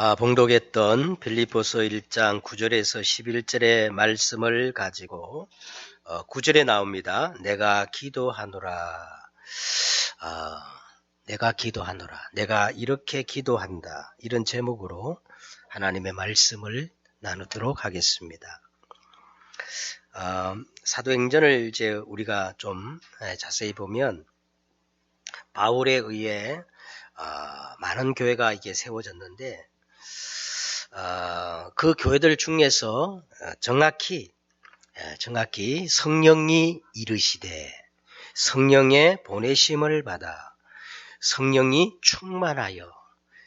봉독했던 빌립보서 1장 9절에서 11절의 말씀을 가지고 9절에 나옵니다. 내가 기도하노라. 내가 기도하노라. 내가 이렇게 기도한다. 이런 제목으로 하나님의 말씀을 나누도록 하겠습니다. 사도행전을 이제 우리가 좀 자세히 보면 바울에 의해 많은 교회가 이게 세워졌는데 그 교회들 중에서 정확히 성령이 이르시되 성령의 보내심을 받아 성령이 충만하여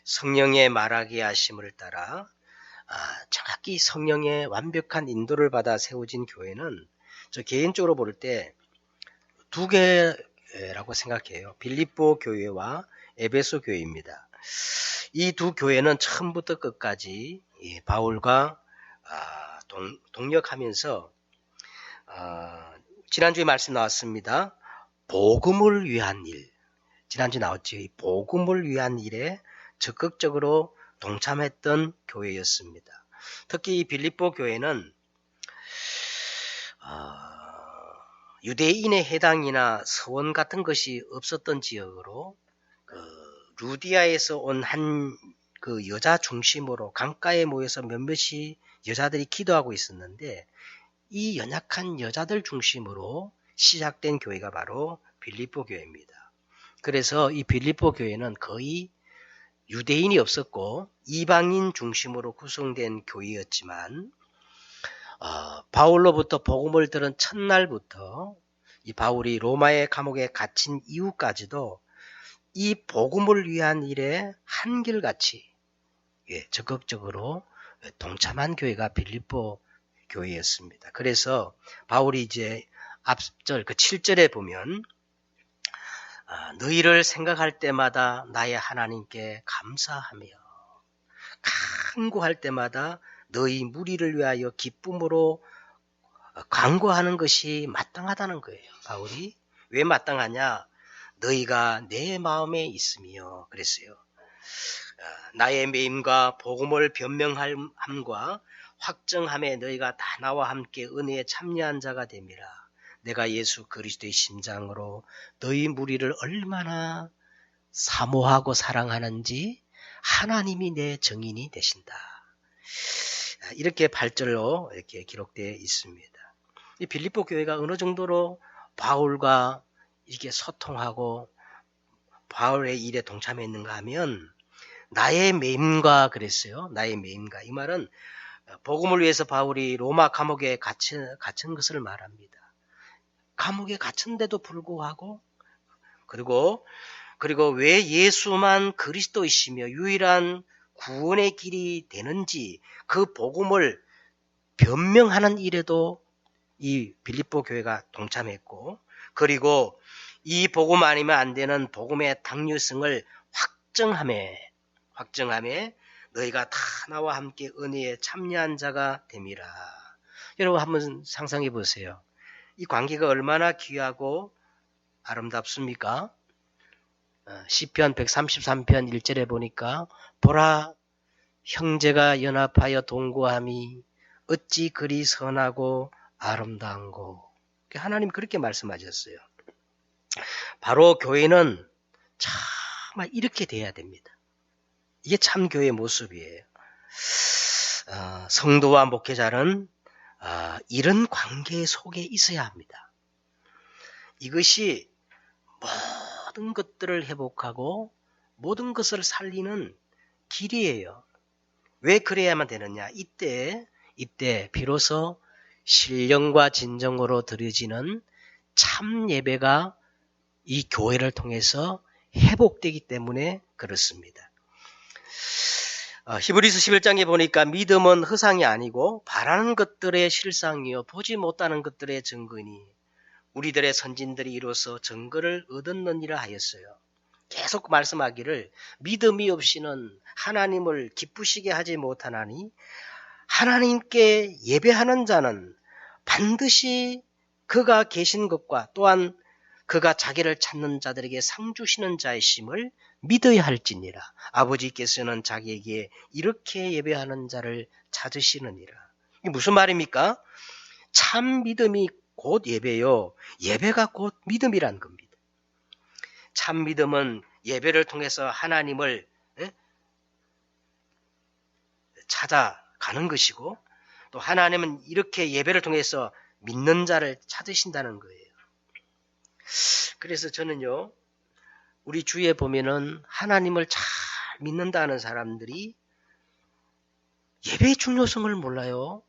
성령의 말하게 하심을 따라 정확히 성령의 완벽한 인도를 받아 세워진 교회는 저 개인적으로 볼 때 두 개라고 생각해요. 빌립보 교회와 에베소 교회입니다. 이 두 교회는 처음부터 끝까지 바울과 동역하면서 지난주에 말씀 나왔습니다. 복음을 위한 일, 지난주에 나왔죠. 이 복음을 위한 일에 적극적으로 동참했던 교회였습니다. 특히 이 빌립보 교회는 유대인의 해당이나 서원 같은 것이 없었던 지역으로 루디아에서 온 한 그 여자 중심으로 강가에 모여서 몇몇이 여자들이 기도하고 있었는데 이 연약한 여자들 중심으로 시작된 교회가 바로 빌립보 교회입니다. 그래서 이 빌립보 교회는 거의 유대인이 없었고 이방인 중심으로 구성된 교회였지만 바울로부터 복음을 들은 첫날부터 이 바울이 로마의 감옥에 갇힌 이후까지도 이 복음을 위한 일에 한결같이 적극적으로 동참한 교회가 빌립보 교회였습니다. 그래서 바울이 이제 앞절 그 7절에 보면 너희를 생각할 때마다 나의 하나님께 감사하며 간구할 때마다 너희 무리를 위하여 기쁨으로 간구하는 것이 마땅하다는 거예요. 바울이 왜 마땅하냐? 너희가 내 마음에 있으며 그랬어요. 나의 매임과 복음을 변명함과 확정함에 너희가 다 나와 함께 은혜에 참여한 자가 됨이라. 내가 예수 그리스도의 심장으로 너희 무리를 얼마나 사모하고 사랑하는지 하나님이 내 증인이 되신다. 이렇게 8절로 이렇게 기록되어 있습니다. 이 빌립보 교회가 어느 정도로 바울과 이렇게 소통하고 바울의 일에 동참했는가 하면 나의 매임과 그랬어요. 나의 매임과. 이 말은 복음을 위해서 바울이 로마 감옥에 갇힌 것을 말합니다. 감옥에 갇힌데도 불구하고 그리고 왜 예수만 그리스도이시며 유일한 구원의 길이 되는지 그 복음을 변명하는 일에도 이 빌립보 교회가 동참했고 그리고 이 복음 아니면 안 되는 복음의 당류성을 확정함에 너희가 다 나와 함께 은혜에 참여한 자가 됨이라. 여러분 한번 상상해 보세요. 이 관계가 얼마나 귀하고 아름답습니까? 시편 133편 1절에 보니까 보라 형제가 연합하여 동거함이 어찌 그리 선하고 아름다운고. 하나님 그렇게 말씀하셨어요. 바로 교회는 정말 이렇게 돼야 됩니다. 이게 참 교회의 모습이에요. 성도와 목회자는 이런 관계 속에 있어야 합니다. 이것이 모든 것들을 회복하고 모든 것을 살리는 길이에요. 왜 그래야만 되느냐? 이때 비로소 신령과 진정으로 드려지는 참 예배가 이 교회를 통해서 회복되기 때문에 그렇습니다. 히브리서 11장에 보니까 믿음은 허상이 아니고 바라는 것들의 실상이요 보지 못하는 것들의 증거니 우리들의 선진들이 이로써 증거를 얻었느니라 하였어요. 계속 말씀하기를 믿음이 없이는 하나님을 기쁘시게 하지 못하나니 하나님께 예배하는 자는 반드시 그가 계신 것과 또한 그가 자기를 찾는 자들에게 상 주시는 자이심을 믿어야 할지니라. 아버지께서는 자기에게 이렇게 예배하는 자를 찾으시느니라. 이게 무슨 말입니까? 참 믿음이 곧 예배요. 예배가 곧 믿음이란 겁니다. 참 믿음은 예배를 통해서 하나님을 찾아가는 것이고, 또 하나님은 이렇게 예배를 통해서 믿는 자를 찾으신다는 거예요. 그래서 저는요, 우리 주위에 보면은 하나님을 잘 믿는다는 사람들이 예배의 중요성을 몰라요.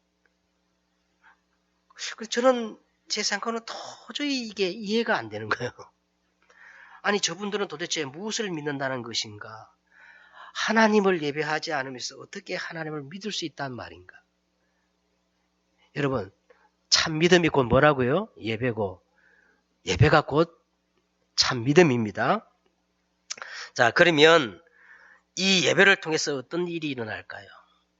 그래서 저는 제 생각은 도저히 이게 이해가 안 되는 거예요. 아니, 저분들은 도대체 무엇을 믿는다는 것인가? 하나님을 예배하지 않으면서 어떻게 하나님을 믿을 수 있단 말인가? 여러분, 참 믿음이 곧 뭐라고요? 예배고, 예배가 곧 참 믿음입니다. 자, 그러면 이 예배를 통해서 어떤 일이 일어날까요?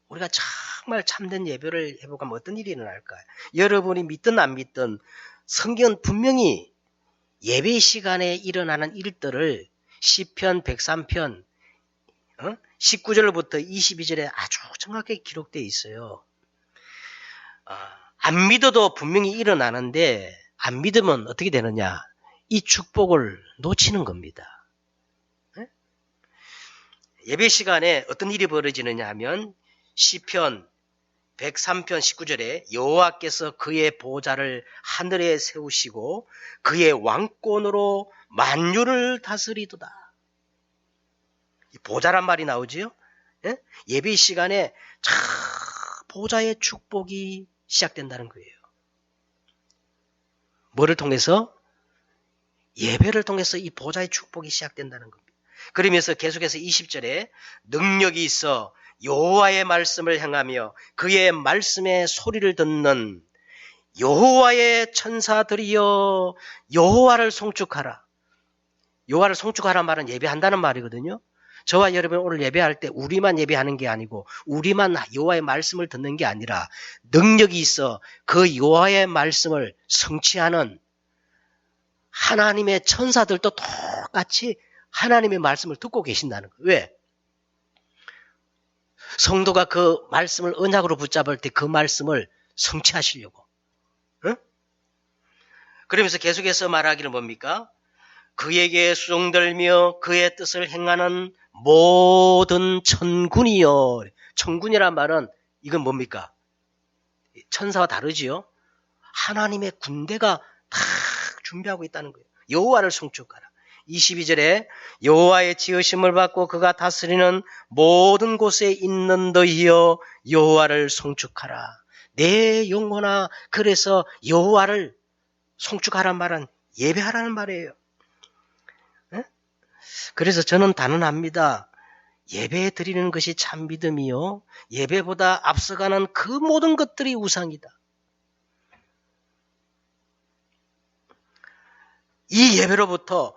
우리가 정말 참된 예배를 해보고 하면 어떤 일이 일어날까요? 여러분이 믿든 안 믿든 성경은 분명히 예배 시간에 일어나는 일들을 시편 103편 19절부터 22절에 아주 정확하게 기록되어 있어요. 안 믿어도 분명히 일어나는데 안 믿으면 어떻게 되느냐? 이 축복을 놓치는 겁니다. 예배 시간에 어떤 일이 벌어지느냐 하면 시편 103편 19절에 여호와께서 그의 보좌를 하늘에 세우시고 그의 왕권으로 만유를 다스리도다. 보좌란 말이 나오지요. 예배 시간에 보좌의 축복이 시작된다는 거예요. 뭐를 통해서? 예배를 통해서 이 보좌의 축복이 시작된다는 겁니다. 그러면서 계속해서 20절에 능력이 있어 여호와의 말씀을 행하며 그의 말씀의 소리를 듣는 여호와의 천사들이여 여호와를 송축하라. 여호와를 송축하라는 말은 예배한다는 말이거든요. 저와 여러분 오늘 예배할 때 우리만 예배하는 게 아니고 우리만 여호와의 말씀을 듣는 게 아니라 능력이 있어 그 여호와의 말씀을 성취하는 하나님의 천사들도 똑같이 하나님의 말씀을 듣고 계신다는 거예요. 왜? 성도가 그 말씀을 언약으로 붙잡을 때 그 말씀을 성취하시려고. 응? 그러면서 계속해서 말하기를 뭡니까? 그에게 수종들며 그의 뜻을 행하는 모든 천군이여. 천군이란 말은 이건 뭡니까? 천사와 다르지요? 하나님의 군대가 다 준비하고 있다는 거예요. 여호와를 송축하라. 22절에 여호와의 지으심을 받고 그가 다스리는 모든 곳에 있는 너희여 여호와를 송축하라. 내 영혼아, 그래서 여호와를 송축하란 말은 예배하라는 말이에요. 그래서 저는 단언합니다. 예배 드리는 것이 참 믿음이요. 예배보다 앞서가는 그 모든 것들이 우상이다. 이 예배로부터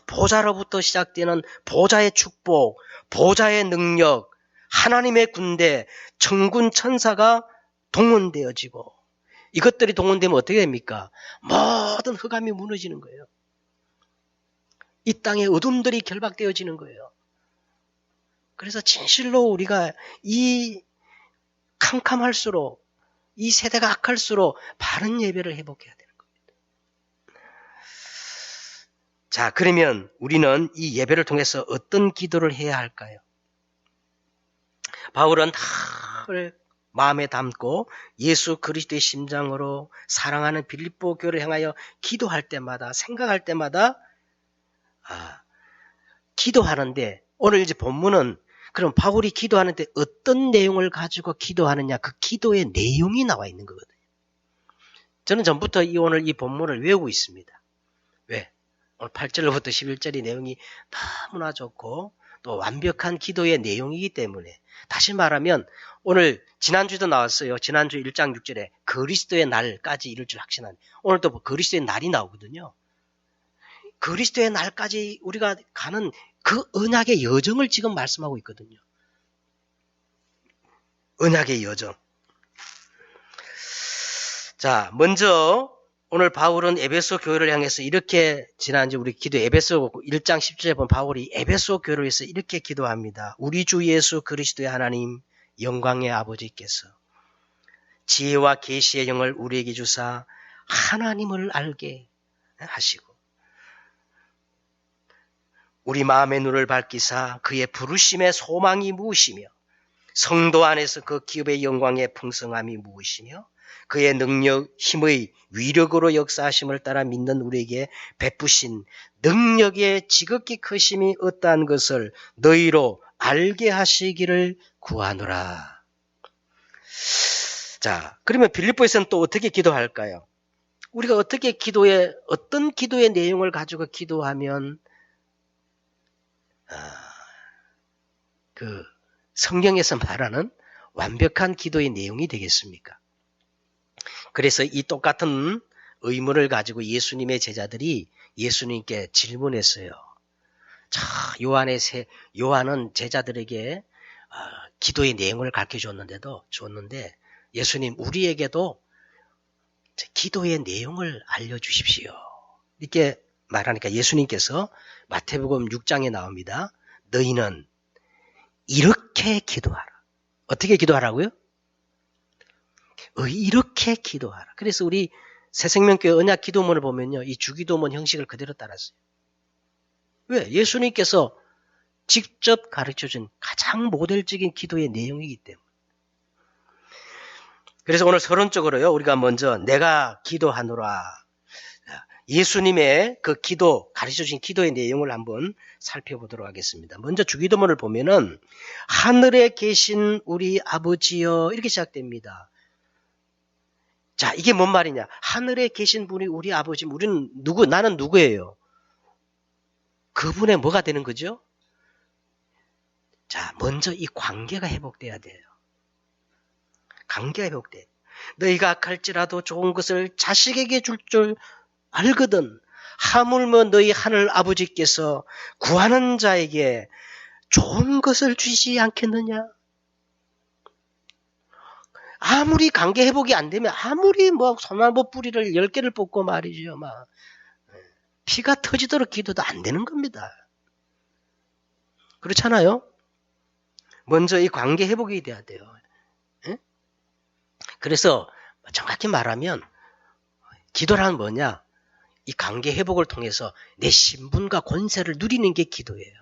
보좌로부터 시작되는 보좌의 축복, 보좌의 능력, 하나님의 군대, 천군 천사가 동원되어지고 이것들이 동원되면 어떻게 됩니까? 모든 흑암이 무너지는 거예요. 이 땅의 어둠들이 결박되어지는 거예요. 그래서 진실로 우리가 이 캄캄할수록 이 세대가 악할수록 바른 예배를 회복해야 되는 겁니다. 자, 그러면 우리는 이 예배를 통해서 어떤 기도를 해야 할까요? 바울은 다를 마음에 담고 예수 그리스도의 심장으로 사랑하는 빌립보 교회를 향하여 기도할 때마다 생각할 때마다 기도하는데 오늘 이제 본문은 그럼 바울이 기도하는데 어떤 내용을 가지고 기도하느냐 그 기도의 내용이 나와 있는 거거든요. 저는 전부터 오늘 이 본문을 외우고 있습니다. 왜? 오늘 8절로부터 11절의 내용이 너무나 좋고 또 완벽한 기도의 내용이기 때문에 다시 말하면 오늘 지난주도 나왔어요. 지난주 1장 6절에 그리스도의 날까지 이룰 줄 확신한 오늘 또 그리스도의 날이 나오거든요. 그리스도의 날까지 우리가 가는 그 언약의 여정을 지금 말씀하고 있거든요. 언약의 여정. 자, 먼저 오늘 바울은 에베소 교회를 향해서 이렇게 지난주 우리 기도 에베소 1장 10절에 보면 바울이 에베소 교회를 위해서 이렇게 기도합니다. 우리 주 예수 그리스도의 하나님 영광의 아버지께서 지혜와 계시의 영을 우리에게 주사 하나님을 알게 하시고 우리 마음의 눈을 밝히사 그의 부르심의 소망이 무엇이며 성도 안에서 그 기업의 영광의 풍성함이 무엇이며 그의 능력, 힘의 위력으로 역사하심을 따라 믿는 우리에게 베푸신 능력의 지극히 크심이 어떠한 것을 너희로 알게 하시기를 구하노라. 자, 그러면 빌립보에서는 또 어떻게 기도할까요? 우리가 어떻게 어떤 기도의 내용을 가지고 기도하면 그 성경에서 말하는 완벽한 기도의 내용이 되겠습니까? 그래서 이 똑같은 의문을 가지고 예수님의 제자들이 예수님께 질문했어요. 자, 요한은 제자들에게 기도의 내용을 가르쳐 줬는데 예수님 우리에게도 기도의 내용을 알려주십시오. 이렇게 말하니까 예수님께서 마태복음 6장에 나옵니다. 너희는 이렇게 기도하라. 어떻게 기도하라고요? 이렇게 기도하라. 그래서 우리 새생명교회 언약 기도문을 보면요. 이 주기도문 형식을 그대로 따랐어요. 왜? 예수님께서 직접 가르쳐준 가장 모델적인 기도의 내용이기 때문에. 그래서 오늘 서론적으로요. 우리가 먼저 내가 기도하노라. 예수님의 그 기도, 가르쳐주신 기도의 내용을 한번 살펴보도록 하겠습니다. 먼저 주기도문을 보면은 하늘에 계신 우리 아버지여 이렇게 시작됩니다. 자, 이게 뭔 말이냐? 하늘에 계신 분이 우리 아버지, 우리는 나는 누구예요? 그분의 뭐가 되는 거죠? 자, 먼저 이 관계가 회복돼야 돼요. 관계가 회복돼. 너희가 악할지라도 좋은 것을 자식에게 줄 줄 알거든. 하물며 너희 하늘 아버지께서 구하는 자에게 좋은 것을 주시지 않겠느냐? 아무리 관계 회복이 안 되면 아무리 소나무 뿌리를 10개를 뽑고 말이죠. 피가 터지도록 기도도 안 되는 겁니다. 그렇잖아요? 먼저 이 관계 회복이 돼야 돼요. 에? 그래서 정확히 말하면 기도란 뭐냐? 이 관계 회복을 통해서 내 신분과 권세를 누리는 게 기도예요.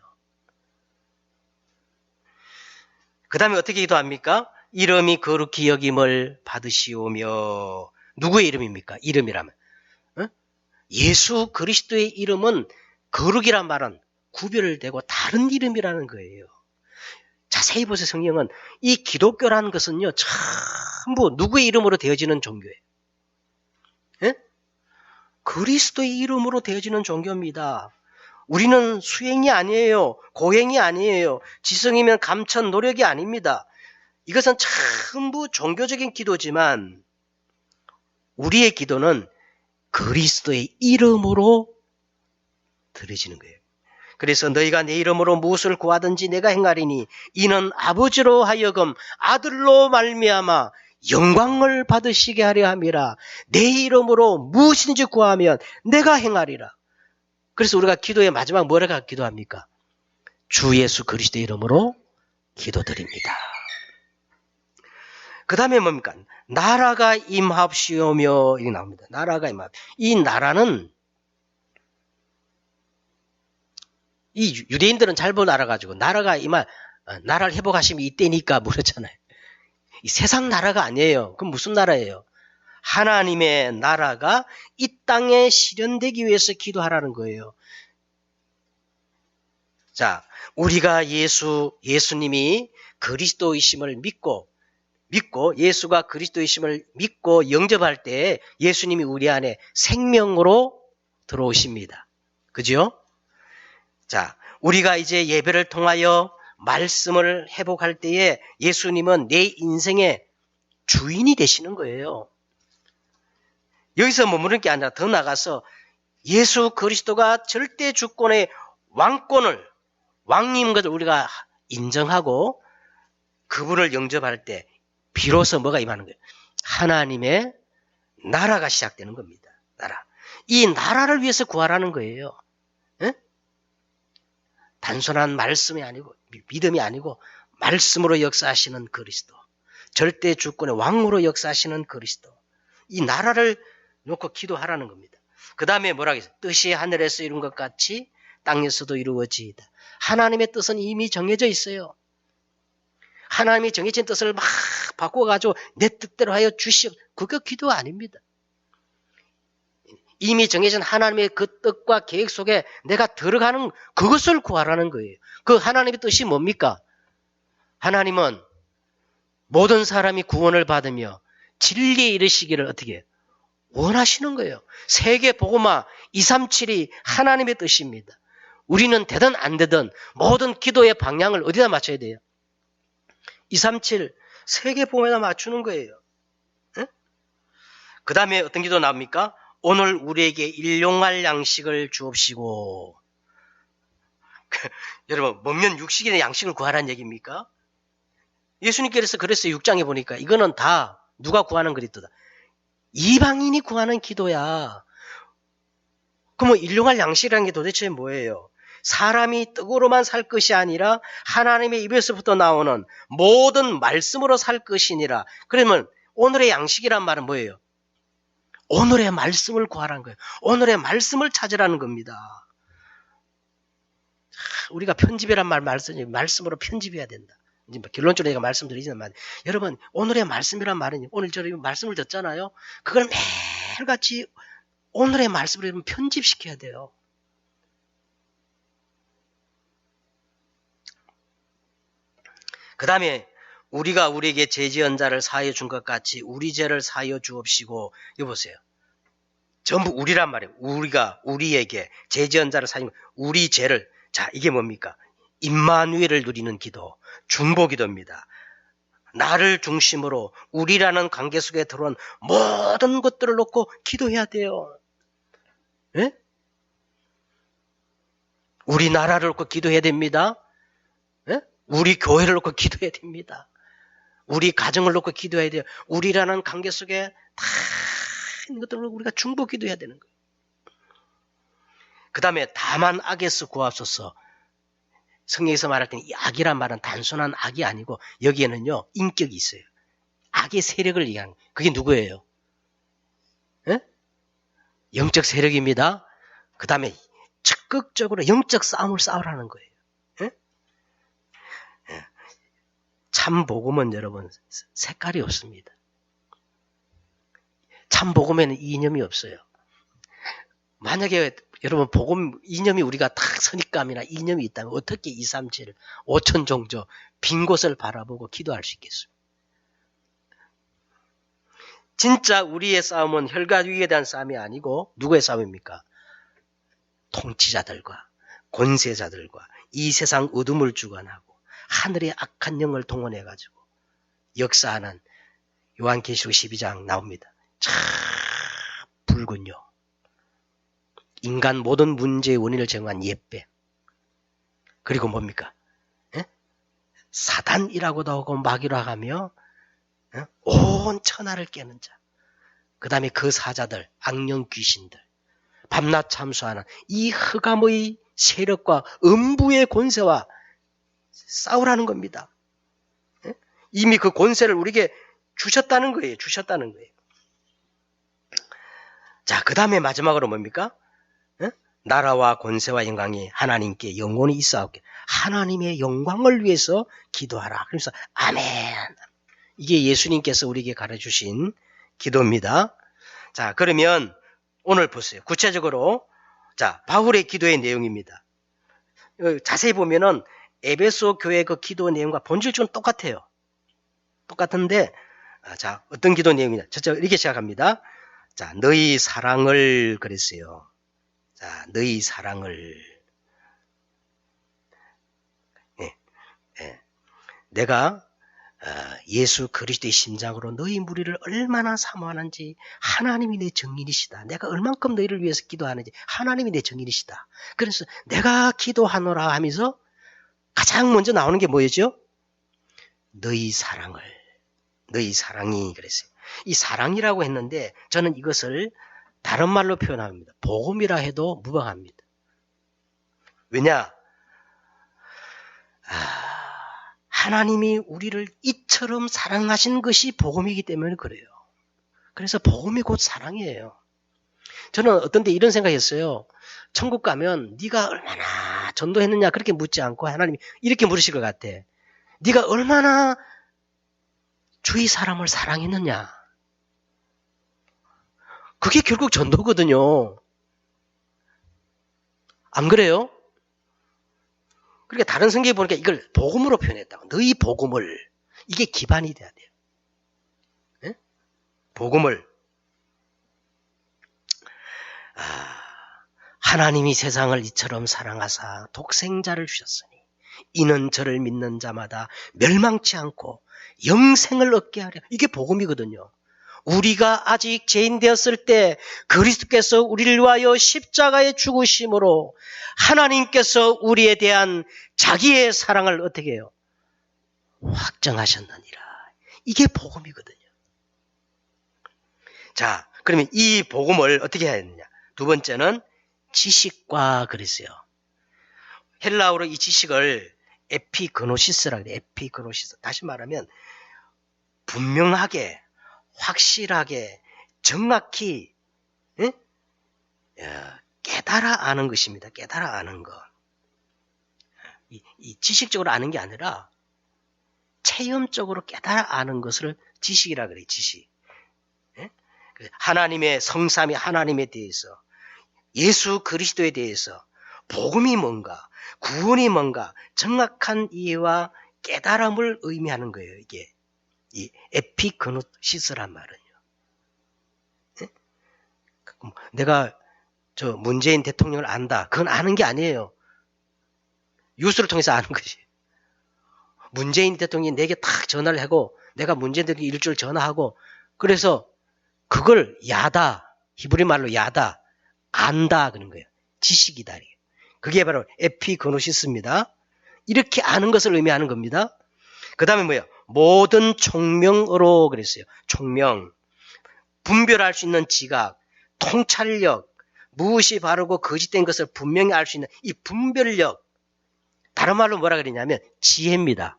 그 다음에 어떻게 기도합니까? 이름이 거룩히 여김을 받으시오며. 누구의 이름입니까? 이름이라면. 예수 그리스도의 이름은 거룩이란 말은 구별되고 다른 이름이라는 거예요. 자세히 보세요. 성경은 이 기독교라는 것은요. 전부 누구의 이름으로 되어지는 종교예요. 예? 그리스도의 이름으로 되어지는 종교입니다. 우리는 수행이 아니에요. 고행이 아니에요. 지성이면 감천 노력이 아닙니다. 이것은 전부 종교적인 기도지만 우리의 기도는 그리스도의 이름으로 드려지는 거예요. 그래서 너희가 내 이름으로 무엇을 구하든지 내가 행하리니 이는 아버지로 하여금 아들로 말미암아 영광을 받으시게 하려 함이라. 내 이름으로 무엇인지 구하면 내가 행하리라. 그래서 우리가 기도의 마지막 뭐라고 기도합니까? 주 예수 그리스도의 이름으로 기도드립니다. 그 다음에 뭡니까? 나라가 임합시오며 이게 나옵니다. 나라가 임합. 이 나라는 이 유대인들은 잘 못 알아가지고 나라가 나라를 회복하시면 이때니까 물었잖아요. 이 세상 나라가 아니에요. 그럼 무슨 나라예요? 하나님의 나라가 이 땅에 실현되기 위해서 기도하라는 거예요. 자, 우리가 예수님이 그리스도이심을 믿고 예수가 그리스도이심을 믿고 영접할 때 예수님이 우리 안에 생명으로 들어오십니다. 그죠? 자, 우리가 이제 예배를 통하여 말씀을 회복할 때에 예수님은 내 인생의 주인이 되시는 거예요. 여기서 머무르는 게 아니라 더 나가서 예수 그리스도가 절대 주권의 왕님인 것을 우리가 인정하고 그분을 영접할 때 비로소 뭐가 임하는 거예요? 하나님의 나라가 시작되는 겁니다. 이 나라를 위해서 구하라는 거예요. 에? 단순한 말씀이 아니고 믿음이 아니고 말씀으로 역사하시는 그리스도, 절대 주권의 왕으로 역사하시는 그리스도, 이 나라를 놓고 기도하라는 겁니다. 그 다음에 뭐라고 했어요? 뜻이 하늘에서 이룬 것 같이 땅에서도 이루어지이다. 하나님의 뜻은 이미 정해져 있어요. 하나님이 정해진 뜻을 막 바꿔가지고 내 뜻대로 하여 주시오. 그거 기도 아닙니다. 이미 정해진 하나님의 그 뜻과 계획 속에 내가 들어가는 그것을 구하라는 거예요. 그 하나님의 뜻이 뭡니까? 하나님은 모든 사람이 구원을 받으며 진리에 이르시기를 어떻게 해요? 원하시는 거예요. 세계 복음화 237이 하나님의 뜻입니다. 우리는 되든 안 되든 모든 기도의 방향을 어디다 맞춰야 돼요? 237 세계 복음에다 맞추는 거예요. 그 다음에 어떤 기도 나옵니까? 오늘 우리에게 일용할 양식을 주옵시고. 여러분, 먹는 육식의 양식을 구하라는 얘기입니까? 예수님께서 그랬어요. 6장에 보니까 이거는 다 누가 구하는 그리스도다. 이방인이 구하는 기도야. 그럼 일용할 양식이라는 게 도대체 뭐예요? 사람이 떡으로만 살 것이 아니라 하나님의 입에서부터 나오는 모든 말씀으로 살 것이니라. 그러면 오늘의 양식이란 말은 뭐예요? 오늘의 말씀을 구하라는 거예요. 오늘의 말씀을 찾으라는 겁니다. 우리가 편집이란 말씀으로 편집해야 된다. 이제 결론적으로 제가 말씀드리지만 여러분 오늘의 말씀이란 말은 오늘 저 말씀을 듣잖아요. 그걸 매일같이 오늘의 말씀을 편집시켜야 돼요. 그 다음에 우리가 우리에게 죄 지은 자를 사하여 준 것 같이 우리 죄를 사하여 주옵시고. 이거 보세요. 전부 우리란 말이에요. 우리가 우리에게 죄 지은 자를 사하여 우리 죄를. 자, 이게 뭡니까? 임마누엘을 누리는 기도, 중보기도입니다. 나를 중심으로 우리라는 관계 속에 들어온 모든 것들을 놓고 기도해야 돼요. 예? 우리 나라를 놓고 기도해야 됩니다. 예? 우리 교회를 놓고 기도해야 됩니다. 우리 가정을 놓고 기도해야 돼요. 우리라는 관계 속에 다 있는 것들을 놓고 우리가 중보 기도해야 되는 거예요. 그 다음에 다만 악에서 구하소서. 성경에서 말할 때는 이 악이란 말은 단순한 악이 아니고 여기에는요 인격이 있어요. 악의 세력을 얘기하는 거예요. 그게 누구예요? 예? 영적 세력입니다. 그 다음에 적극적으로 영적 싸움을 싸우라는 거예요. 예? 예. 참 복음은 여러분 색깔이 없습니다. 참 복음에는 이념이 없어요. 만약에 여러분 복음 이념이 우리가 딱 선입감이나 이념이 있다면 어떻게 237 5천 종조 빈 곳을 바라보고 기도할 수 있겠어요? 진짜 우리의 싸움은 혈과 육에 대한 싸움이 아니고 누구의 싸움입니까? 통치자들과 권세자들과 이 세상 어둠을 주관하고 하늘의 악한 영을 동원해가지고 역사하는 요한계시록 12장 나옵니다. 참 붉은요. 인간 모든 문제의 원인을 정한 옛배. 그리고 뭡니까? 에? 사단이라고도 하고 마귀라고 하며 온 천하를 깨는 자. 그 다음에 그 사자들, 악령 귀신들, 밤낮 참수하는 이 흑암의 세력과 음부의 권세와 싸우라는 겁니다. 에? 이미 그 권세를 우리에게 주셨다는 거예요. 주셨다는 거예요. 자, 그 다음에 마지막으로 뭡니까? 나라와 권세와 영광이 하나님께 영원히 있사옵게. 하나님의 영광을 위해서 기도하라. 그래서 아멘. 이게 예수님께서 우리에게 가르쳐주신 기도입니다. 자, 그러면 오늘 보세요. 구체적으로 자 바울의 기도의 내용입니다. 자세히 보면은 에베소 교회 그 기도 내용과 본질적으로 똑같아요. 똑같은데 자 어떤 기도 내용이냐? 저 이렇게 시작합니다. 자 너희 사랑을 그랬어요. 자, 너희 사랑을 내가 예수 그리스도의 심장으로 너희 무리를 얼마나 사모하는지 하나님이 내 증인이시다. 내가 얼만큼 너희를 위해서 기도하는지 하나님이 내 증인이시다. 그래서 내가 기도하노라 하면서 가장 먼저 나오는 게 뭐였죠? 너희 사랑을, 너희 사랑이 그랬어요. 이 사랑이라고 했는데 저는 이것을 다른 말로 표현합니다. 복음이라 해도 무방합니다. 왜냐? 하나님이 우리를 이처럼 사랑하신 것이 복음이기 때문에 그래요. 그래서 복음이 곧 사랑이에요. 저는 어떤 때 이런 생각했어요. 천국 가면 네가 얼마나 전도했느냐 그렇게 묻지 않고 하나님이 이렇게 물으실 것 같아. 네가 얼마나 주위 사람을 사랑했느냐. 그게 결국 전도거든요. 안 그래요? 그러니까 다른 성경에 보니까 이걸 복음으로 표현했다고. 너희 복음을. 이게 기반이 돼야 돼요. 네? 복음을. 하나님이 세상을 이처럼 사랑하사 독생자를 주셨으니 이는 저를 믿는 자마다 멸망치 않고 영생을 얻게 하려. 이게 복음이거든요. 우리가 아직 죄인 되었을 때 그리스도께서 우리를 위하여 십자가에 죽으심으로 하나님께서 우리에 대한 자기의 사랑을 어떻게 해요? 확정하셨느니라. 이게 복음이거든요. 자, 그러면 이 복음을 어떻게 해야 되느냐? 두 번째는 지식과 그랬어요. 헬라어로 이 지식을 에피그노시스라고 해요. 에피그노시스. 다시 말하면 분명하게, 확실하게, 정확히 깨달아 아는 것입니다. 깨달아 아는 것. 이 지식적으로 아는 게 아니라 체험적으로 깨달아 아는 것을 지식이라 그래요. 지식. 하나님의 성삼위 하나님에 대해서, 예수 그리스도에 대해서, 복음이 뭔가, 구원이 뭔가 정확한 이해와 깨달음을 의미하는 거예요. 이게 이 에피그노시스란 말은요. 내가 저 문재인 대통령을 안다. 그건 아는 게 아니에요. 뉴스를 통해서 아는 것이. 문재인 대통령이 내게 탁 전화를 하고 내가 문재인 대통령 일주일 전화하고 그래서 그걸 야다. 히브리 말로 야다. 안다 그런 거예요. 지식이다. 그게 바로 에피그노시스입니다. 이렇게 아는 것을 의미하는 겁니다. 그 다음에 뭐예요? 모든 총명으로 그랬어요. 총명. 분별할 수 있는 지각, 통찰력, 무엇이 바르고 거짓된 것을 분명히 알 수 있는 이 분별력. 다른 말로 뭐라 그랬냐면 지혜입니다.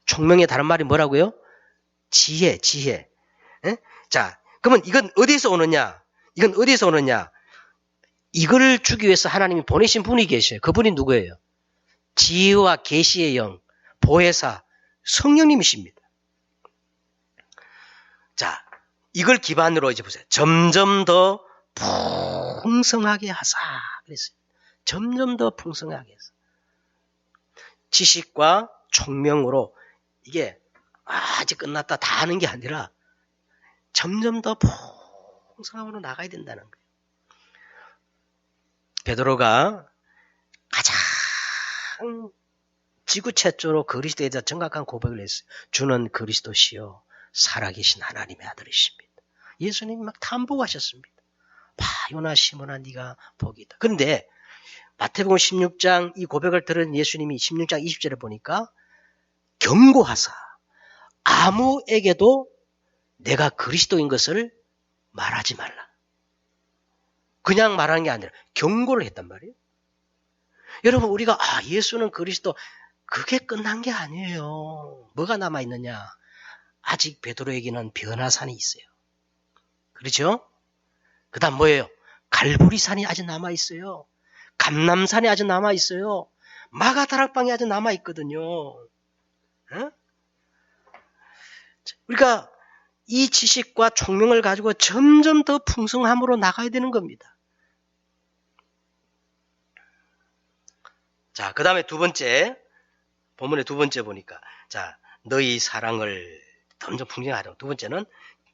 총명의 다른 말이 뭐라고요? 지혜, 지혜. 에? 자, 그러면 이건 어디서 오느냐? 이건 어디서 오느냐? 이걸 주기 위해서 하나님이 보내신 분이 계셔요. 그분이 누구예요? 지혜와 계시의 영, 보혜사, 성령님이십니다. 자, 이걸 기반으로 이제 보세요. 점점 더 풍성하게 하사. 그랬어요. 점점 더 풍성하게 해서. 지식과 총명으로 이게 아직 끝났다 다 하는 게 아니라 점점 더 풍성함으로 나가야 된다는 거예요. 베드로가 가장 지구 최초로 그리스도에 대해서 정확한 고백을 했어요. 주는 그리스도시요 살아계신 하나님의 아들이십니다. 예수님이 막 탐복하셨습니다. 봐 요나 시몬아 네가 복이 있다. 그런데 마태복음 16장 이 고백을 들은 예수님이 16장 20절에 보니까 경고하사 아무에게도 내가 그리스도인 것을 말하지 말라. 그냥 말하는 게 아니라 경고를 했단 말이에요. 여러분 우리가 예수는 그리스도 그게 끝난 게 아니에요. 뭐가 남아있느냐. 아직 베드로에게는 변화산이 있어요. 그렇죠? 그 다음 뭐예요? 갈보리산이 아직 남아있어요. 감람산이 아직 남아있어요. 마가다락방이 아직 남아있거든요. 우리가 이 지식과 총명을 가지고 점점 더 풍성함으로 나가야 되는 겁니다. 자, 그 다음에 두 번째, 본문의 두 번째 보니까, 자, 너희 사랑을 점점 풍성하도록. 두 번째는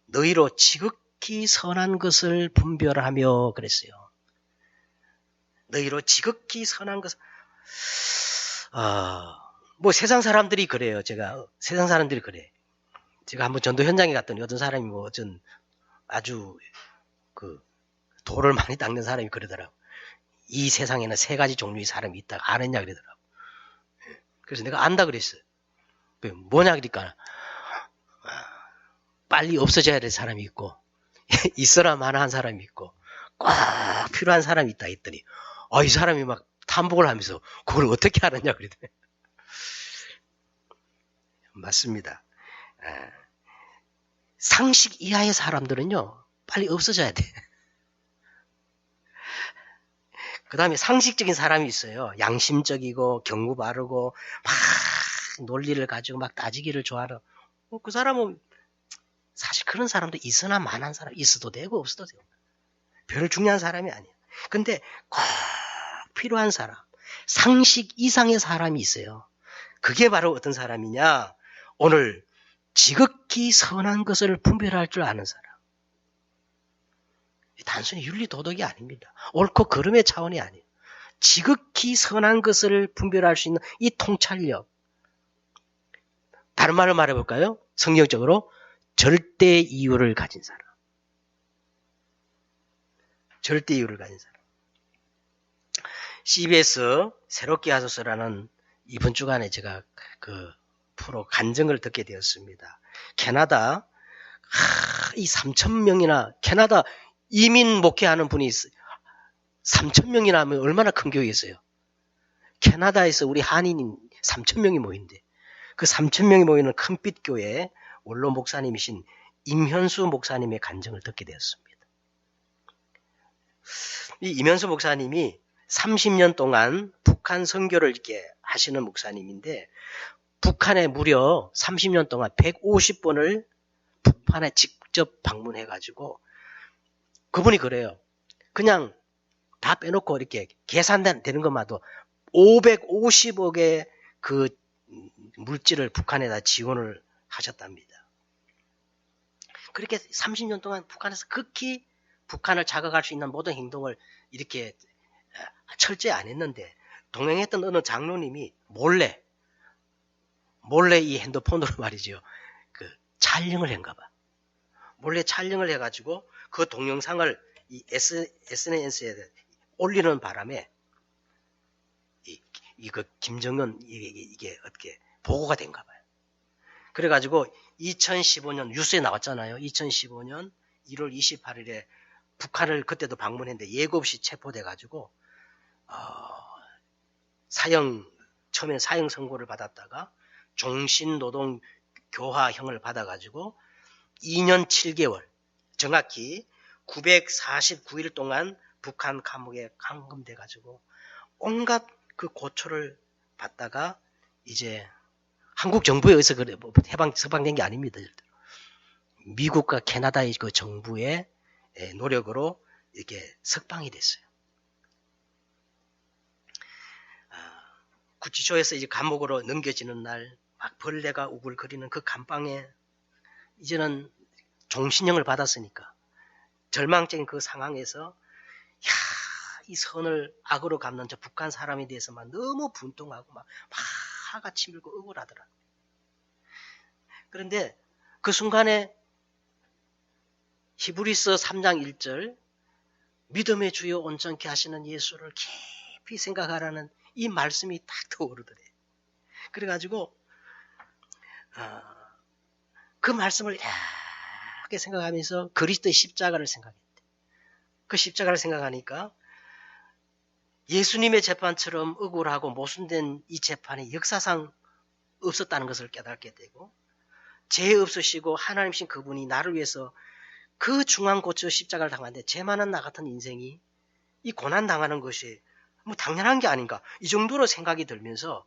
너희로 지극히 선한 것을 분별하며 그랬어요. 너희로 지극히 선한 것을, 뭐 세상 사람들이 그래요. 세상 사람들이 그래. 제가 한번 전도 현장에 갔더니 어떤 사람이 뭐 어쩐 아주 돌을 많이 닦는 사람이 그러더라고. 이 세상에는 세 가지 종류의 사람이 있다가 안 했냐 그러더라고. 그래서 내가 안다 그랬어요. 뭐냐 그러니까 빨리 없어져야 될 사람이 있고 있어라 마나 한 사람이 있고 꼭 필요한 사람이 있다 했더니 이 사람이 막 탐복을 하면서 그걸 어떻게 알았냐 그러더니 맞습니다. 상식 이하의 사람들은요 빨리 없어져야 돼. 그 다음에 상식적인 사람이 있어요. 양심적이고 경구 바르고 막 논리를 가지고 막 따지기를 좋아하는 그 사람은 사실 그런 사람도 있으나 마나한 사람 있어도 되고 없어도 되고 별 중요한 사람이 아니에요. 근데 꼭 필요한 사람 상식 이상의 사람이 있어요. 그게 바로 어떤 사람이냐 오늘 지극히 선한 것을 분별할 줄 아는 사람. 단순히 윤리 도덕이 아닙니다. 옳고 그름의 차원이 아니에요. 지극히 선한 것을 분별할 수 있는 이 통찰력. 다른 말로 말해볼까요? 성경적으로 절대 이유를 가진 사람. 절대 이유를 가진 사람. CBS 새롭게 하소서라는 이번 주간에 제가 그 프로 간증을 듣게 되었습니다. 캐나다 이 3,000명이나 캐나다 이민 목회하는 분이 3,000명이나 하면 얼마나 큰 교회겠어요. 캐나다에서 우리 한인인 3,000명이 모인대. 그 3,000명이 모이는 큰빛 교회 원로 목사님이신 임현수 목사님의 간증을 듣게 되었습니다. 이 임현수 목사님이 30년 동안 북한 선교를 이렇게 하시는 목사님인데 북한에 무려 30년 동안 150번을 북한에 직접 방문해가지고 그분이 그래요. 그냥 다 빼놓고 이렇게 계산되는 것만도 550억의 그 물질을 북한에다 지원을 하셨답니다. 그렇게 30년 동안 북한에서 극히 북한을 자극할 수 있는 모든 행동을 이렇게 철저히 안 했는데 동행했던 어느 장로님이 몰래 이 핸드폰으로 말이죠. 그 촬영을 한가 봐. 몰래 촬영을 해가지고 그 동영상을 이 SNS에 올리는 바람에 이거 김정은 이게 어떻게 보고가 된가 봐요. 그래가지고 2015년 뉴스에 나왔잖아요. 2015년 1월 28일에 북한을 그때도 방문했는데 예고 없이 체포돼가지고 처음에 사형 선고를 받았다가 종신노동 교화형을 받아가지고 2년 7개월 정확히 949일 동안 북한 감옥에 감금돼가지고 온갖 그 고초를 받다가 이제 한국 정부에 의해서 석방된 게 아닙니다. 미국과 캐나다의 그 정부의 노력으로 이렇게 석방이 됐어요. 구치소에서 이제 감옥으로 넘겨지는 날 막 벌레가 우글거리는 그 감방에 이제는 종신형을 받았으니까 절망적인 그 상황에서 이 선을 악으로 갚는 저 북한 사람에 대해서만 너무 분통하고 막 화가 치밀고 억울하더라. 그런데 그 순간에 히브리서 3장 1절 믿음의 주여 온전케 하시는 예수를 깊이 생각하라는 이 말씀이 딱 떠오르더래. 그래가지고 그 말씀을 이렇게 생각하면서 그리스도의 십자가를 생각했대. 그 십자가를 생각하니까 예수님의 재판처럼 억울하고 모순된 이 재판이 역사상 없었다는 것을 깨닫게 되고 죄 없으시고 하나님이신 그분이 나를 위해서 그 중앙고쳐 십자가를 당하는데 죄 많은 나 같은 인생이 이 고난 당하는 것이 뭐 당연한 게 아닌가 이 정도로 생각이 들면서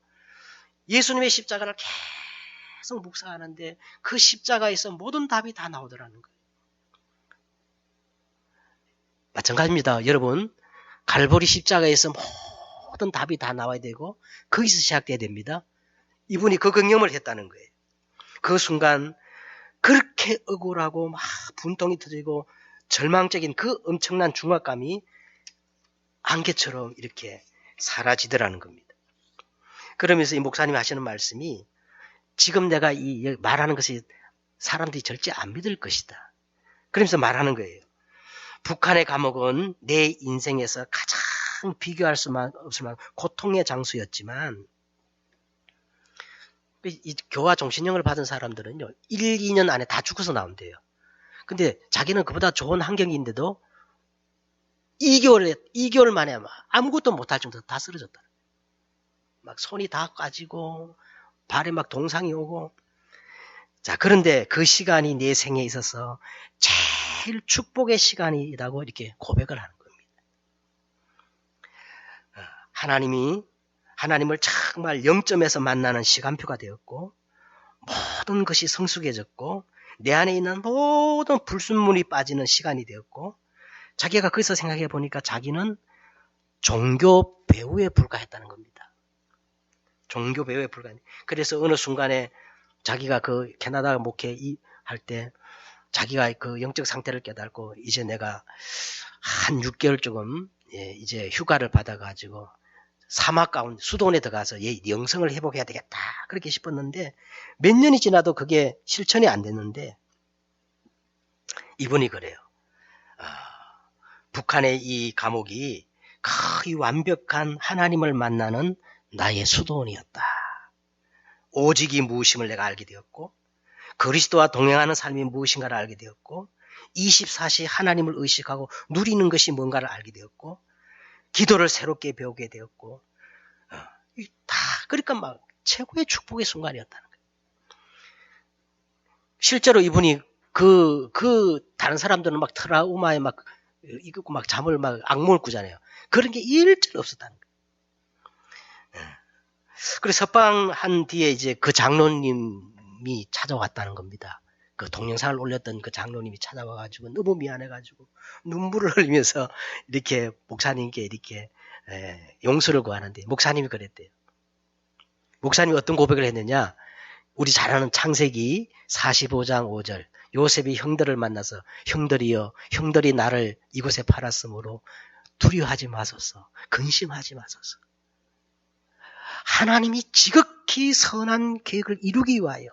예수님의 십자가를 계속 묵상하는데 그 십자가에서 모든 답이 다 나오더라는 거예요. 마찬가지입니다. 여러분 갈보리 십자가에서 모든 답이 다 나와야 되고 거기서 시작돼야 됩니다. 이분이 그 경험을 했다는 거예요. 그 순간 그렇게 억울하고 막 분통이 터지고 절망적인 그 엄청난 중압감이 안개처럼 이렇게 사라지더라는 겁니다. 그러면서 이 목사님이 하시는 말씀이 지금 내가 이 말하는 것이 사람들이 절대 안 믿을 것이다. 그러면서 말하는 거예요. 북한의 감옥은 내 인생에서 가장 비교할 수만 없을 만한 고통의 장소였지만 이 교화 종신형을 받은 사람들은요 1, 2년 안에 다 죽어서 나온대요. 근데 자기는 그보다 좋은 환경인데도 2개월 만에 막 아무것도 못할 정도로 다 쓰러졌다. 막 손이 다 까지고 발에 막 동상이 오고. 자, 그런데 그 시간이 내 생에 있어서 제일 축복의 시간이라고 이렇게 고백을 하는 겁니다. 하나님을 정말 0점에서 만나는 시간표가 되었고, 모든 것이 성숙해졌고, 내 안에 있는 모든 불순물이 빠지는 시간이 되었고, 자기가 거기서 생각해 보니까 자기는 종교 배우에 불과했다는 겁니다. 종교 배우에 불과했. 그래서 어느 순간에 자기가 그 캐나다 목회 할 때 자기가 그 영적 상태를 깨닫고 이제 내가 한 6개월 조금 이제 휴가를 받아가지고 사막 가운데 수도원에 들어가서 영성을 회복해야 되겠다 그렇게 싶었는데 몇 년이 지나도 그게 실천이 안 됐는데 이분이 그래요. 북한의 이 감옥이 거의 완벽한 하나님을 만나는 나의 수도원이었다. 오직이 무엇임을 내가 알게 되었고 그리스도와 동행하는 삶이 무엇인가를 알게 되었고 24시 하나님을 의식하고 누리는 것이 뭔가를 알게 되었고 기도를 새롭게 배우게 되었고 다 그러니까 막 최고의 축복의 순간이었다는 거예요. 실제로 이분이 그 다른 사람들은 막 트라우마에 막 이고 막 잠을 막 악몽을 꾸잖아요. 그런 게 일절 없었다는 거예요. 그래서 석방한 뒤에 이제 그 장로님이 찾아왔다는 겁니다. 그 동영상을 올렸던 그 장로님이 찾아와가지고 너무 미안해가지고 눈물을 흘리면서 이렇게 목사님께 이렇게 용서를 구하는데 목사님이 그랬대요. 목사님이 어떤 고백을 했느냐? 우리 잘 아는 창세기 45장 5절 요셉이 형들을 만나서 형들이여 형들이 나를 이곳에 팔았으므로 두려워하지 마소서 근심하지 마소서. 하나님이 지극히 선한 계획을 이루기 위하여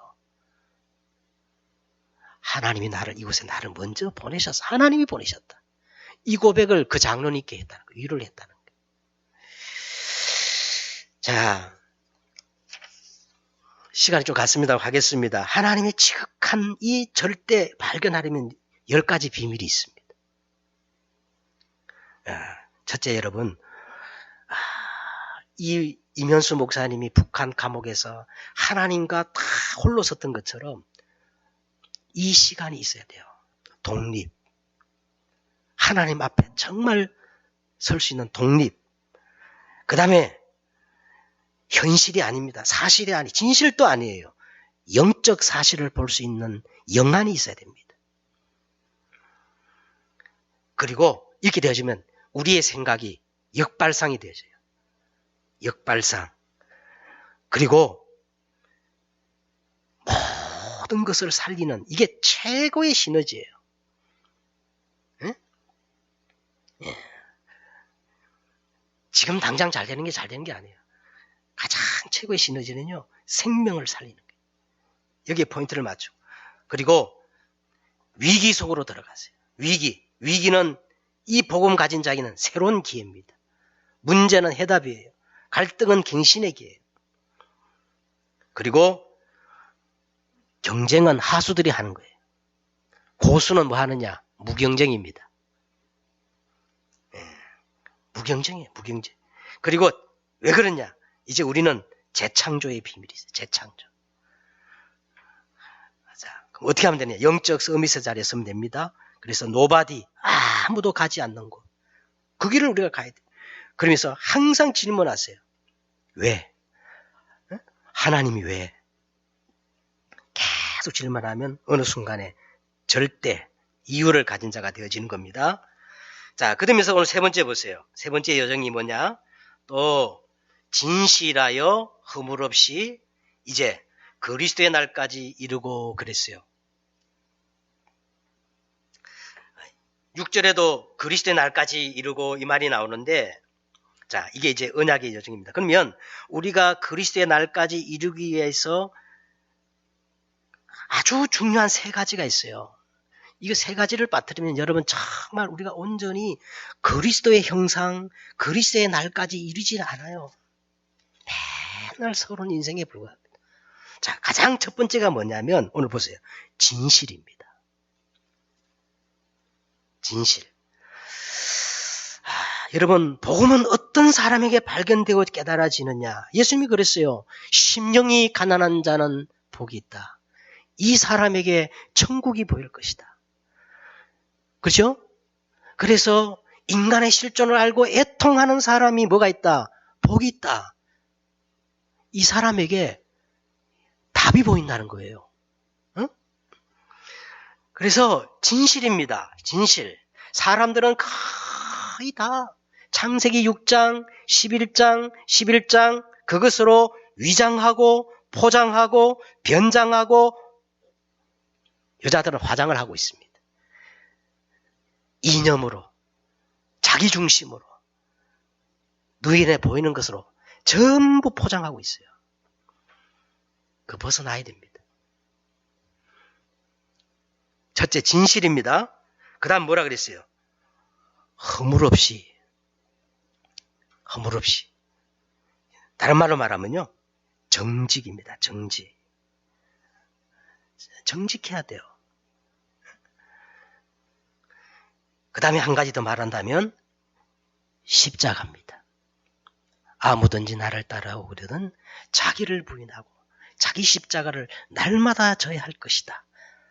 하나님이 이곳에 나를 먼저 보내셔서 하나님이 보내셨다. 이 고백을 그 장로님께 했다는 거예요. 위로를 했다는 거예요. 자, 시간이 좀 갔습니다. 가겠습니다. 하나님의 지극한 이 절대 발견하려면 10가지 비밀이 있습니다. 첫째 여러분, 이 이면수 목사님이 북한 감옥에서 하나님과 다 홀로 섰던 것처럼 이 시간이 있어야 돼요. 독립. 하나님 앞에 정말 설 수 있는 독립. 그 다음에 현실이 아닙니다. 사실이 진실도 아니에요. 영적 사실을 볼 수 있는 영안이 있어야 됩니다. 그리고 이렇게 되어지면 우리의 생각이 역발상이 되어져요. 역발상. 그리고 모든 것을 살리는 이게 최고의 시너지예요. 예? 예. 지금 당장 잘 되는 게 아니에요. 가장 최고의 시너지는요. 생명을 살리는 거예요. 여기에 포인트를 맞추고. 그리고 위기 속으로 들어가세요. 위기는 이 복음 가진 자에게는 새로운 기회입니다. 문제는 해답이에요. 갈등은 갱신의 기회예요. 그리고 경쟁은 하수들이 하는 거예요. 고수는 뭐 하느냐? 무경쟁입니다. 무경쟁이에요. 무경쟁. 그리고 왜 그러냐? 이제 우리는 재창조의 비밀이 있어요. 재창조. 자, 그럼 어떻게 하면 되냐? 영적 서밋의 자리에 서면 됩니다. 그래서 노바디, 아무도 가지 않는 곳. 그 길을 우리가 가야 돼요. 그러면서 항상 질문하세요. 왜? 하나님이 왜? 계속 질문하면 어느 순간에 절대 이유를 가진 자가 되어지는 겁니다. 자, 그러면서 오늘 세 번째 보세요. 세 번째 여정이 뭐냐? 또 진실하여 허물 없이 이제 그리스도의 날까지 이루고 그랬어요. 6절에도 그리스도의 날까지 이루고 이 말이 나오는데 자, 이게 이제 언약의 여정입니다. 그러면 우리가 그리스도의 날까지 이루기 위해서 아주 중요한 세 가지가 있어요. 이거 세 가지를 빠뜨리면 여러분 정말 우리가 온전히 그리스도의 형상, 그리스도의 날까지 이루지 않아요. 맨날 서러운 인생에 불과합니다. 자, 가장 첫 번째가 뭐냐면 오늘 보세요. 진실입니다. 진실. 여러분, 복음은 어떤 사람에게 발견되고 깨달아지느냐? 예수님이 그랬어요. 심령이 가난한 자는 복이 있다. 이 사람에게 천국이 보일 것이다. 그렇죠? 그래서 인간의 실존을 알고 애통하는 사람이 뭐가 있다? 복이 있다. 이 사람에게 답이 보인다는 거예요. 응? 그래서 진실입니다. 진실. 사람들은 거의 다 창세기 6장, 11장, 11장 그것으로 위장하고 포장하고 변장하고 여자들은 화장을 하고 있습니다. 이념으로, 자기 중심으로, 눈에 보이는 것으로 전부 포장하고 있어요. 그 벗어나야 됩니다. 첫째, 진실입니다. 그 다음 뭐라 그랬어요? 허물 없이. 다른 말로 말하면요. 정직입니다. 정직. 정직해야 돼요. 그 다음에 한 가지 더 말한다면 십자가입니다. 아무든지 나를 따라오려는 자기를 부인하고 자기 십자가를 날마다 져야 할 것이다.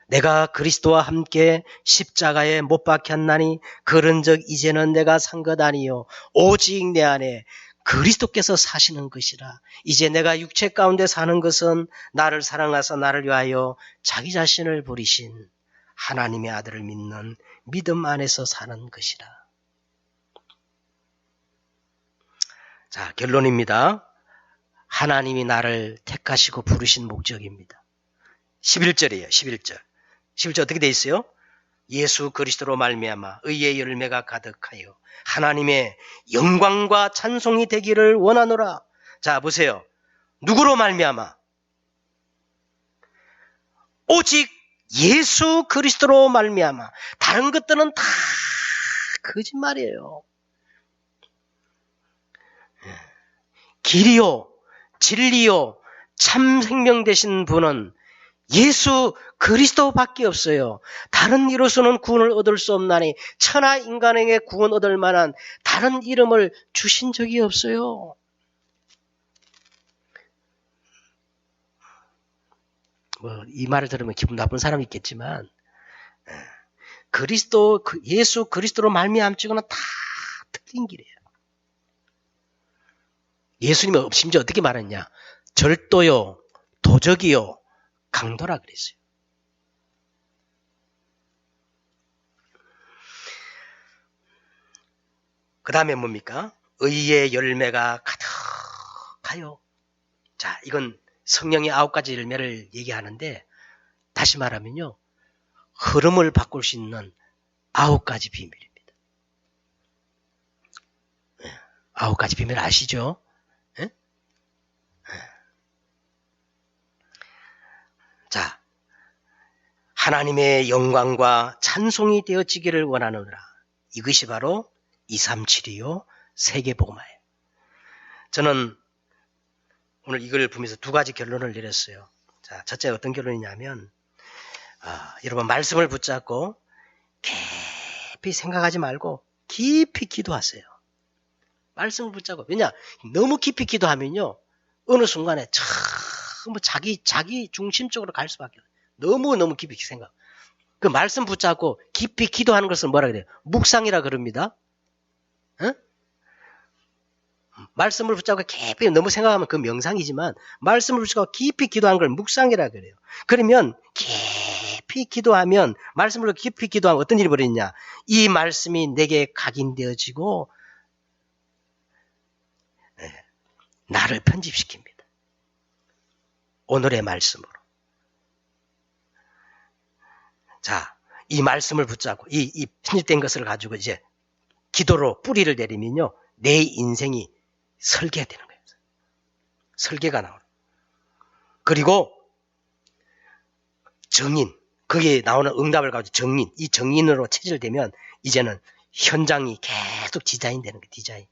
내가 그리스도와 함께 십자가에 못 박혔나니 그런즉 이제는 내가 산 것 아니요 오직 내 안에 그리스도께서 사시는 것이라. 이제 내가 육체 가운데 사는 것은 나를 사랑하사 나를 위하여 자기 자신을 버리신 하나님의 아들을 믿는 믿음 안에서 사는 것이라. 자, 결론입니다. 하나님이 나를 택하시고 부르신 목적입니다. 11절이에요. 11절. 11절 어떻게 돼 있어요? 예수 그리스도로 말미암아 의의 열매가 가득하여 하나님의 영광과 찬송이 되기를 원하노라. 자, 보세요. 누구로 말미암아? 오직 예수 그리스도로 말미암아. 다른 것들은 다 거짓말이에요. 길이요, 진리요, 참 생명 되신 분은 예수 그리스도밖에 없어요. 다른 이로서는 구원을 얻을 수 없나니 천하 인간에게 구원 얻을 만한 다른 이름을 주신 적이 없어요. 이 말을 들으면 기분 나쁜 사람이 있겠지만 그리스도, 예수 그리스도로 말미암지고는 다 틀린 길이에요. 예수님은 심지어 어떻게 말했냐? 절도요, 도적이요, 강도라 그랬어요. 그 다음에 뭡니까? 의의 열매가 가득하여. 자, 이건 성령의 9가지 열매를 얘기하는데 다시 말하면요. 흐름을 바꿀 수 있는 9가지 비밀입니다. 9가지 비밀 아시죠? 네? 자, 하나님의 영광과 찬송이 되어지기를 원하노라. 이것이 바로 237이요. 세계복음화예요. 저는 오늘 이걸 보면서 2가지 결론을 내렸어요. 자, 첫째 어떤 결론이냐면 여러분 말씀을 붙잡고 깊이 생각하지 말고 깊이 기도하세요. 말씀을 붙잡고. 왜냐? 너무 깊이 기도하면요. 어느 순간에 전부 자기 중심적으로 갈 수밖에 없어요. 너무 깊이 생각. 그 말씀 붙잡고 깊이 기도하는 것을 뭐라 그래요? 묵상이라 그럽니다. 어? 말씀을 붙잡고 깊이 너무 생각하면 그 명상이지만 말씀을 붙잡고 깊이 기도하는 걸 묵상이라 그래요. 그러면 깊이 기도하면 말씀으로 깊이 기도하면 어떤 일이 벌어지냐? 이 말씀이 내게 각인되어지고 나를 편집시킵니다. 오늘의 말씀으로. 자, 이 말씀을 붙잡고 이 편집된 것을 가지고 이제 기도로 뿌리를 내리면요. 내 인생이 설계되는 거예요. 설계가 나오는. 그리고 정인, 거기에 나오는 응답을 가지고 정인, 이 정인으로 체질되면 이제는 현장이 계속 디자인되는 거예요. 디자인.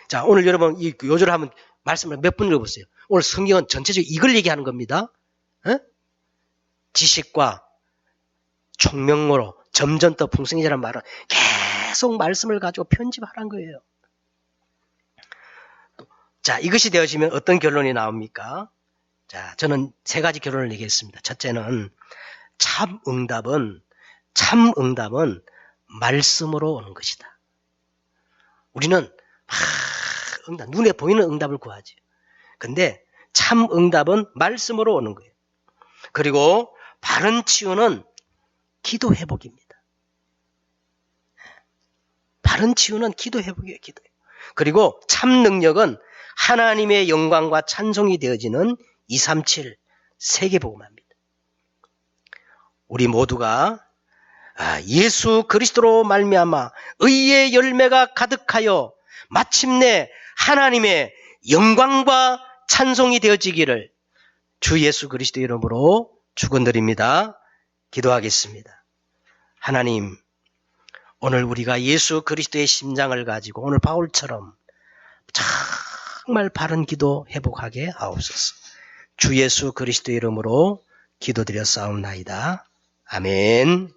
자, 오늘 여러분 이 요절을 한번 말씀을 몇 번 읽어보세요. 오늘 성경은 전체적으로 이걸 얘기하는 겁니다. 지식과 총명으로 점점 더 풍성해지라는 말은 계속 말씀을 가지고 편집하라는 거예요. 자, 이것이 되어지면 어떤 결론이 나옵니까? 자, 저는 세 가지 결론을 얘기했습니다. 첫째는 참 응답은 말씀으로 오는 것이다. 우리는 응답, 눈에 보이는 응답을 구하지. 근데 참 응답은 말씀으로 오는 거예요. 그리고 바른 치유는 기도 회복입니다. 바른 치유는 기도 회복이에요. 기도. 그리고 참 능력은 하나님의 영광과 찬송이 되어지는 237 세계복음화입니다. 우리 모두가 예수 그리스도로 말미암아 의의 열매가 가득하여 마침내 하나님의 영광과 찬송이 되어지기를 주 예수 그리스도 이름으로 축원드립니다. 기도하겠습니다. 하나님, 오늘 우리가 예수 그리스도의 심장을 가지고 오늘 바울처럼 정말 바른 기도 회복하게 하옵소서. 주 예수 그리스도 이름으로 기도드려 싸움나이다. 아멘.